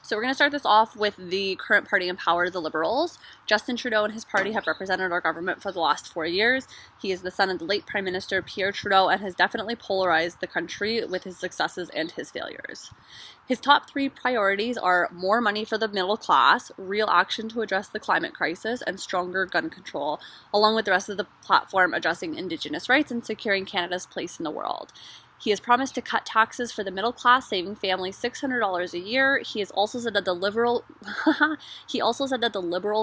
So we're going to start this off with the current party in power, the Liberals. Justin Trudeau and his party have represented our government for the last 4 years. He is the son of the late Prime Minister Pierre Trudeau and has definitely polarized the country with his successes and his failures. His top 3 priorities are more money for the middle class, real action to address the climate crisis, and stronger gun control, along with the rest of the platform addressing Indigenous rights and securing Canada's place in the world. He has promised to cut taxes for the middle class, saving families $600 a year. He has also said that the Liberal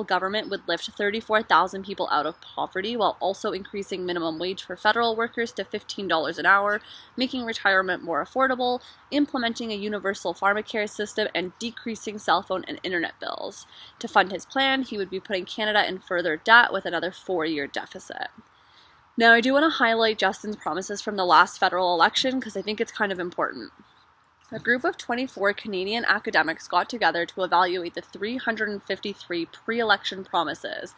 government would lift 34,000 people out of poverty, while also increasing minimum wage for federal workers to $15 an hour, making retirement more affordable, implementing a universal pharmacare system, and decreasing cell phone and internet bills. To fund his plan, he would be putting Canada in further debt with another 4-year deficit. Now, I do want to highlight Justin's promises from the last federal election because I think it's kind of important. A group of 24 Canadian academics got together to evaluate the 353 pre-election promises.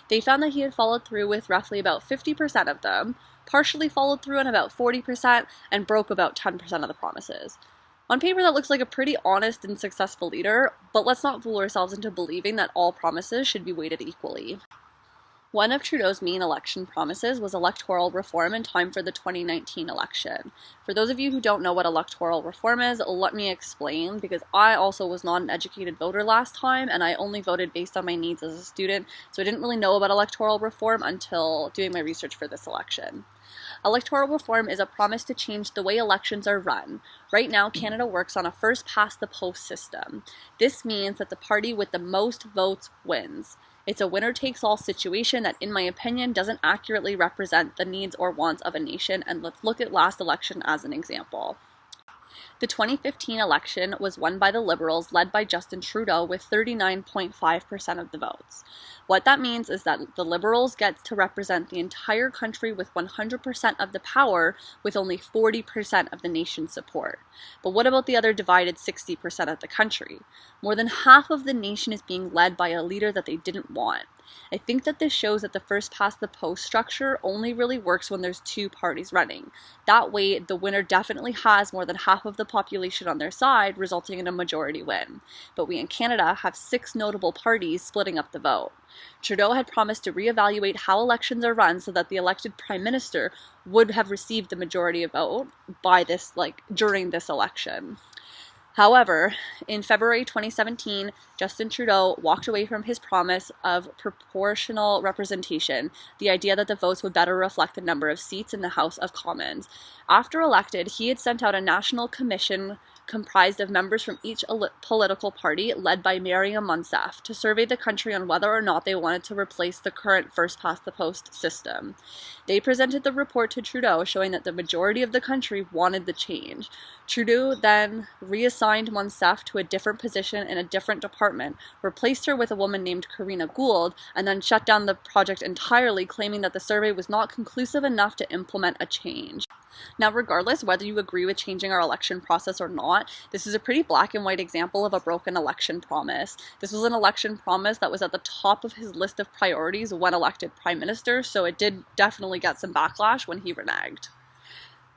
They found that he had followed through with roughly about 50% of them, partially followed through on about 40%, and broke about 10% of the promises. On paper, that looks like a pretty honest and successful leader, but let's not fool ourselves into believing that all promises should be weighted equally. One of Trudeau's main election promises was electoral reform in time for the 2019 election. For those of you who don't know what electoral reform is, let me explain, because I also was not an educated voter last time, and I only voted based on my needs as a student, so I didn't really know about electoral reform until doing my research for this election. Electoral reform is a promise to change the way elections are run. Right now, Canada works on a first-past-the-post system. This means that the party with the most votes wins. It's a winner-takes-all situation that, in my opinion, doesn't accurately represent the needs or wants of a nation, and let's look at last election as an example. The 2015 election was won by the Liberals, led by Justin Trudeau, with 39.5% of the votes. What that means is that the Liberals get to represent the entire country with 100% of the power, with only 40% of the nation's support. But what about the other divided 60% of the country? More than half of the nation is being led by a leader that they didn't want. I think that this shows that the first-past-the-post structure only really works when there's 2 parties running. That way, the winner definitely has more than half of the population on their side, resulting in a majority win. But we in Canada have 6 notable parties splitting up the vote. Trudeau had promised to reevaluate how elections are run so that the elected Prime Minister would have received the majority of vote during this election. However, in February 2017, Justin Trudeau walked away from his promise of proportional representation, the idea that the votes would better reflect the number of seats in the House of Commons. After elected, he had sent out a national commission comprised of members from each political party, led by Maryam Monsef, to survey the country on whether or not they wanted to replace the current first-past-the-post system. They presented the report to Trudeau, showing that the majority of the country wanted the change. Trudeau then reassigned Monsef to a different position in a different department, replaced her with a woman named Karina Gould, and then shut down the project entirely, claiming that the survey was not conclusive enough to implement a change. Now, regardless whether you agree with changing our election process or not, this is a pretty black and white example of a broken election promise. This was an election promise that was at the top of his list of priorities when elected Prime Minister, so it did definitely get some backlash when he reneged.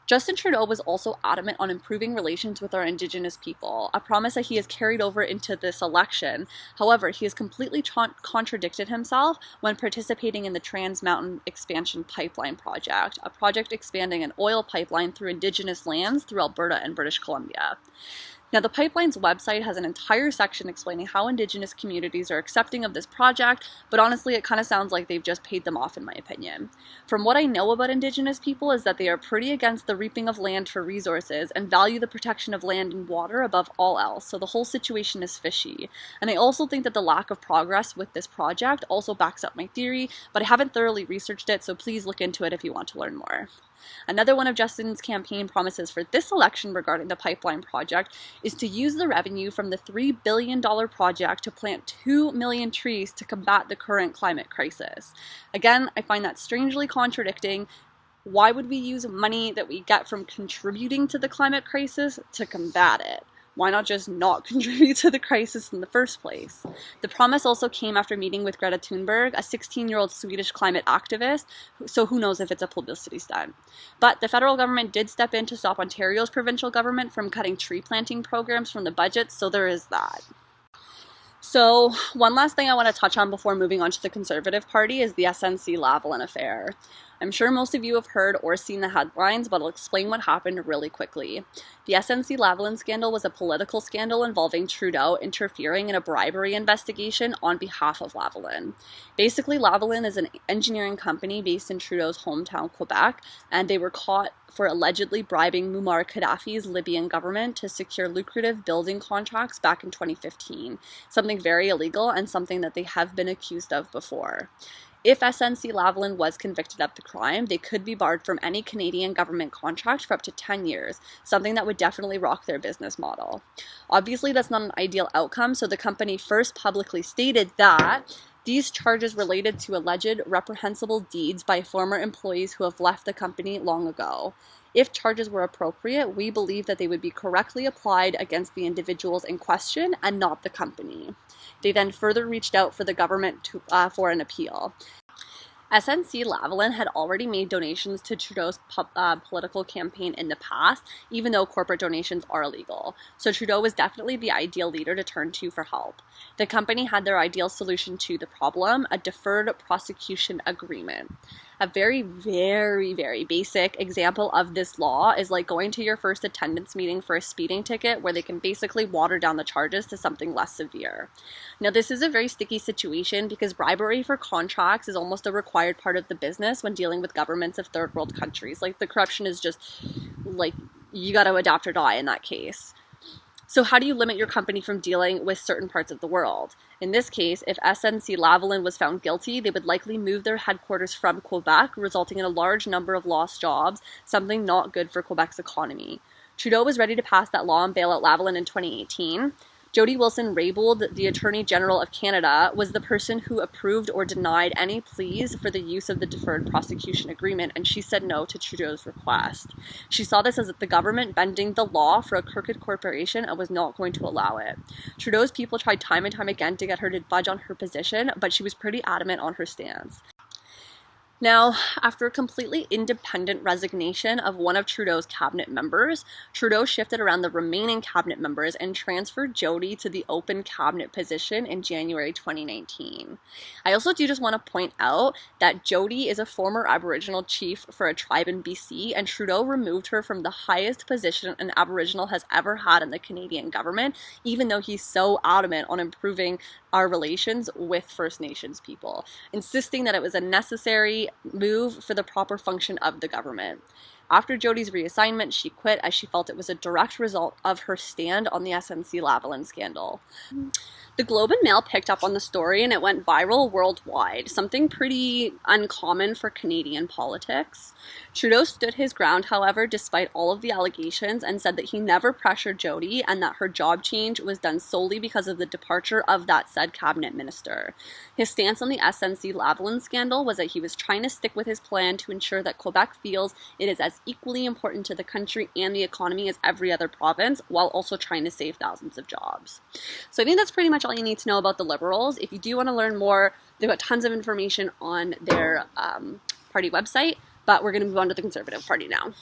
Justin Trudeau was also adamant on improving relations with our Indigenous people, a promise that he has carried over into this election. However, he has completely contradicted himself when participating in the Trans Mountain Expansion Pipeline project, a project expanding an oil pipeline through Indigenous lands through Alberta and British Columbia. Now, the pipeline's website has an entire section explaining how Indigenous communities are accepting of this project, but honestly, it kind of sounds like they've just paid them off, in my opinion. From what I know about Indigenous people is that they are pretty against the reaping of land for resources and value the protection of land and water above all else, so the whole situation is fishy. And I also think that the lack of progress with this project also backs up my theory, but I haven't thoroughly researched it, so please look into it if you want to learn more. Another one of Justin's campaign promises for this election regarding the pipeline project is to use the revenue from the $3 billion project to plant 2 million trees to combat the current climate crisis. Again, I find that strangely contradicting. Why would we use money that we get from contributing to the climate crisis to combat it? Why not just not contribute to the crisis in the first place? The promise also came after meeting with Greta Thunberg, a 16-year-old Swedish climate activist, so who knows if it's a publicity stunt. But the federal government did step in to stop Ontario's provincial government from cutting tree planting programs from the budget, so there is that. So one last thing I want to touch on before moving on to the Conservative Party is the SNC-Lavalin affair. I'm sure most of you have heard or seen the headlines, but I'll explain what happened really quickly. The SNC-Lavalin scandal was a political scandal involving Trudeau interfering in a bribery investigation on behalf of Lavalin. Basically, Lavalin is an engineering company based in Trudeau's hometown, Quebec, and they were caught for allegedly bribing Muammar Gaddafi's Libyan government to secure lucrative building contracts back in 2015, something very illegal and something that they have been accused of before. If SNC-Lavalin was convicted of the crime, they could be barred from any Canadian government contract for up to 10 years, something that would definitely rock their business model. Obviously, that's not an ideal outcome, so the company first publicly stated that these charges related to alleged reprehensible deeds by former employees who have left the company long ago. If charges were appropriate, we believe that they would be correctly applied against the individuals in question and not the company. They then further reached out for the government for an appeal. SNC-Lavalin had already made donations to Trudeau's political campaign in the past, even though corporate donations are illegal. So Trudeau was definitely the ideal leader to turn to for help. The company had their ideal solution to the problem, a deferred prosecution agreement. A very, very, very basic example of this law is like going to your first attendance meeting for a speeding ticket where they can basically water down the charges to something less severe. Now, this is a very sticky situation because bribery for contracts is almost a required part of the business when dealing with governments of third world countries. Like, the corruption is just, like, you got to adapt or die in that case. So how do you limit your company from dealing with certain parts of the world? In this case, if SNC-Lavalin was found guilty, they would likely move their headquarters from Quebec, resulting in a large number of lost jobs, something not good for Quebec's economy. Trudeau was ready to pass that law and bail out Lavalin in 2018. Jody Wilson-Raybould, the Attorney General of Canada, was the person who approved or denied any pleas for the use of the deferred prosecution agreement, and she said no to Trudeau's request. She saw this as the government bending the law for a crooked corporation and was not going to allow it. Trudeau's people tried time and time again to get her to budge on her position, but she was pretty adamant on her stance. Now, after a completely independent resignation of one of Trudeau's cabinet members, Trudeau shifted around the remaining cabinet members and transferred Jody to the open cabinet position in January 2019. I also do just want to point out that Jody is a former Aboriginal chief for a tribe in BC, and Trudeau removed her from the highest position an Aboriginal has ever had in the Canadian government, even though he's so adamant on improving our relations with First Nations people, insisting that it was a necessary move for the proper function of the government. After Jody's reassignment, she quit as she felt it was a direct result of her stand on the SNC-Lavalin scandal. The Globe and Mail picked up on the story and it went viral worldwide, something pretty uncommon for Canadian politics. Trudeau stood his ground, however, despite all of the allegations, and said that he never pressured Jody and that her job change was done solely because of the departure of that said cabinet minister. His stance on the SNC-Lavalin scandal was that he was trying to stick with his plan to ensure that Quebec feels it is as equally important to the country and the economy as every other province, while also trying to save thousands of jobs. So I think that's pretty much all you need to know about the Liberals. If you do want to learn more, they've got tons of information on their party website, but we're going to move on to the Conservative Party now.